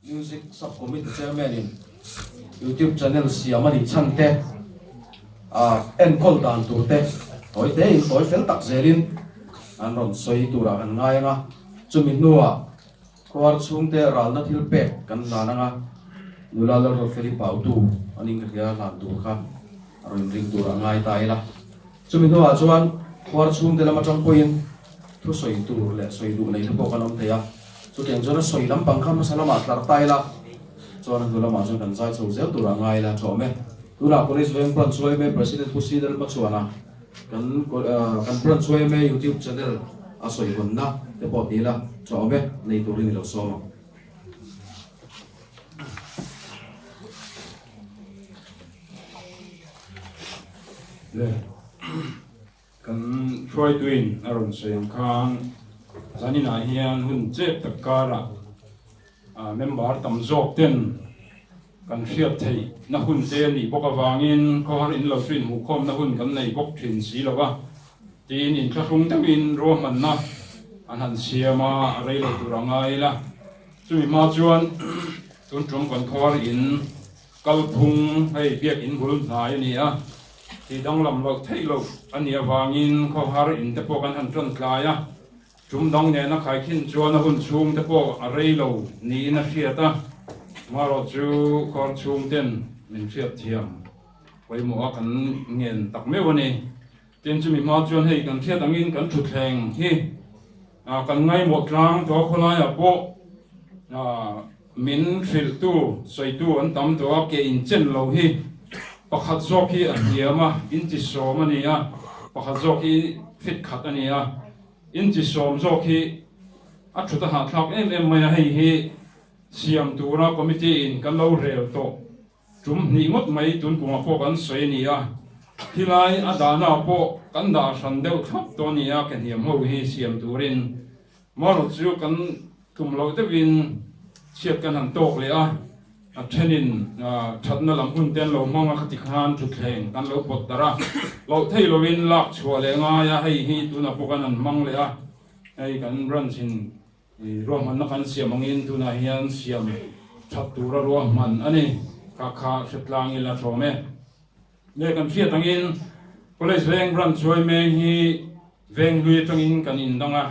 music subcommittee chairman in YouTube channel siamani chante encol dan turte toy te in toy fel tak zelin anron soi tura an ngai nga chumin nuwa kwar chungte ralna thilpe kan nananga nulala ro feli pautu aning ria lan tur kha aron ring tura ngai taila chumin nuwa chuan kwar chungte lama chang poin thu soi tur le soi du nei thpo kanom theya chu tiang chona soi lam pangkham salama tlar taila chona nulama chu kan zai chho zel tura ngai la chome tuna police veng pran choi me president pusidal ma chuana kan pran choi me YouTube channel a soi honna te po tila chome nei turin lo soma le kan troi twin aron seng khan zanina hian hun chep takara member tam jok ten kan fiat thei na hun te ni boka wangin ko har in lo trin mu khom na hun kan nei bok thin si lawa tin in thung tamin ro man na an han siama rei lo turangai la chumi ma chuan tun trum kan khor in kalphung hei biak in bul nai ni a ti dang lam lo thei lo ania wangin ko har in te pok an han tron tlaya chum dang ne na khai khin chuan na hun chung te pok a rei lo ni na fiata maro chu kor chung ten min fiat thiam wai mo kan ngen tak me wani ten chu mi ma chuan hei kan fiat angin kan thu thleng hi kan ngai mo tlang to khona ya po min fil tu soi tu an tam to ke in chen lo hi pakhat zok hi an hiama in chi som ania pakhat zok hi fit khat ania in chi som zok hi a thuta ha thlak em mai hei hi siam tura committee in kan lo rel to chum ni ngot mai tun kuma po kan soi nia hilai adana po kan da san deu thap to nia kan hiam ho hi siam turin maro chu kan kum lo te win chiat kan han tok le a thenin thatna lam hun ten lo mong a khati khan thu thleng kan lo pot dara lo thei lo win lak chua le nga ya hei hi tuna po kan an mang le a ai kan ran sin ro man na kan siam angin tuna hian siam that tura ro man ani ka kha setlang ila thome le kan fiat angin college veng ran choi me hi veng lui tangin kan in danga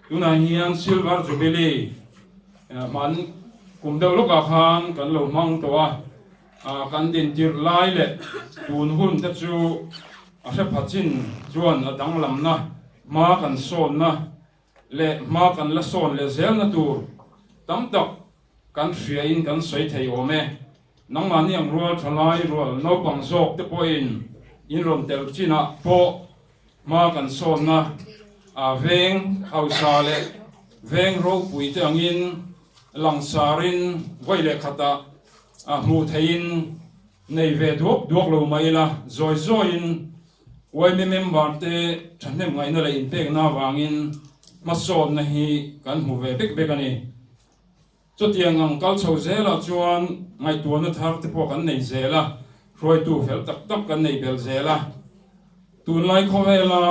tuna hian silver jubilee man kum deuh loka khan kan lo mang towa kan din tir lai le tun hun te chu a hre phachin chuan a dang lam na ma kan son na le ma kan la son le zel na tur tam tak kan hria in kan soi thei ome nang ma ni ang rual thalai rual no pang zok te po in ron tel china po ma kan son na veng hausa le veng ro pui te angin langsarin waile khata mu thein nei ve duak lo mai la zoi in wai me member te thanem ngai na le in pek na wangin ma son na hi kan mu ve bek bek ani chotiang ang kal chho zela chuan ngai tu na thar te po kan nei zela roi tu fel tak tak kan nei bel zela tun lai khowela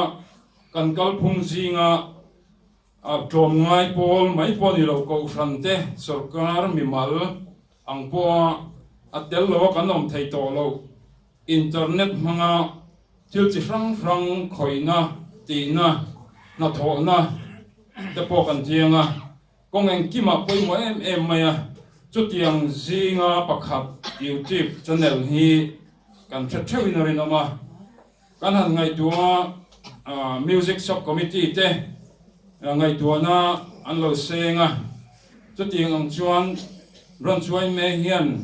kan kal phung zinga trom ngai pol mai pol ni lo ko frante sarkar mimal ang po atel lo kanom thei to lo internet manga til chi frang khoina ti na tho na te po kan tianga kong en kima poi mo em maya chutiang zinga pakhat YouTube channel hi kan thewin rin oma kan han ngai tua music subcommittee te ngai tuana an lo senga chuting ang chuan ron chuai me hian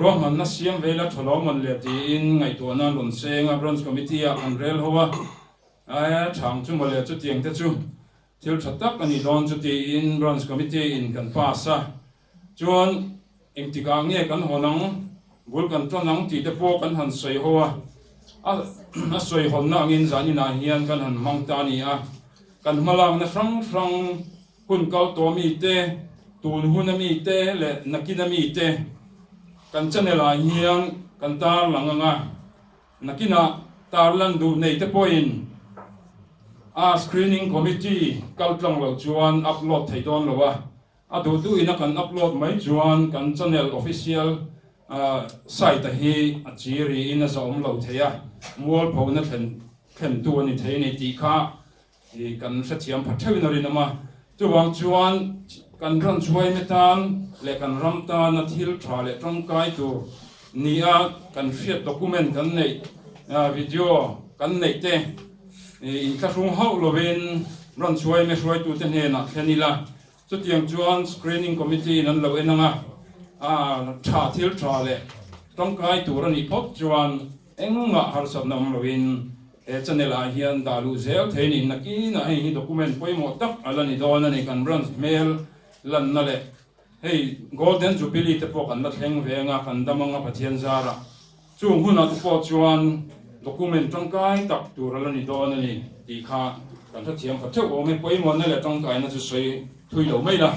ro man na siam vela tholo man le ti in ngai tuana ron senga bronze committee a an rel howa aya thang chu mole chuting te chu thil thatak ani don chuti in bronze committee in kan pasa chuan engtika nge kan honang bul kan tonang ti te po kan han soi howa a soi honna angin zani na hian kan han mangta ni a kan malang na frang hun kal to mi te tun hun mi te le nakina mi te kan chanela hiang kan tar langanga nakina tarlan du nei te point screening committee kal tlang lo chuan upload thei don lo wa adu tu ina kan upload mai chuan kan channel official site hi achiri ina zom lo theya mual phona thlen tu ani thei ni ti kha i kan sathiam phathawin rin ama chuwang chuan kan ran chuai metan le kan ram ta na thil tha le tangkai tu nia kan fiat document kan nei video kan nei te in classroom how lovin ran chuai me chuai tu te ne na thenila chu tiang chuan screening committee nan lo enanga tha thil tha le tangkai tu ran i phok chuan enga har sat nam lovin channel a hian dalu zel theini naki na hi document poimo tak alani don ani kan ran mail lan na le hey golden jubilee te pok an la thleng venga kan damanga pathian zara chu huna tu po chuan document tangkai tak tur alani don ani ti kha kan tha thiam phathe o me poimo na le tangkai na chu soi thui lo mai la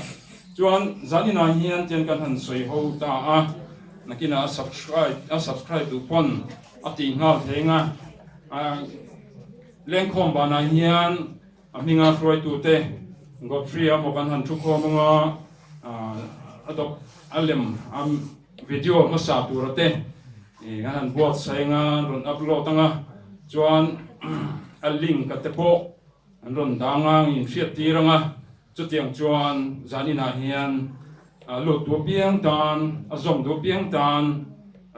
chuan zanina hian tian kan han soi ho ta a nakina subscribe tu pon ati ngal thenga leng khom ba na hian aminga froi tu te got free am kan han thu khomanga adok alem video ma sa tu rote han bot sainga ron upload anga chuan a link ka te po an ron danga in fiat tiranga chu tiang chuan zanina hian lo tu piang tan azom do piang tan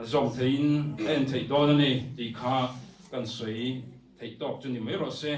azom thein en thei don ani ti kha kan soi thei tok chu ni mai ro se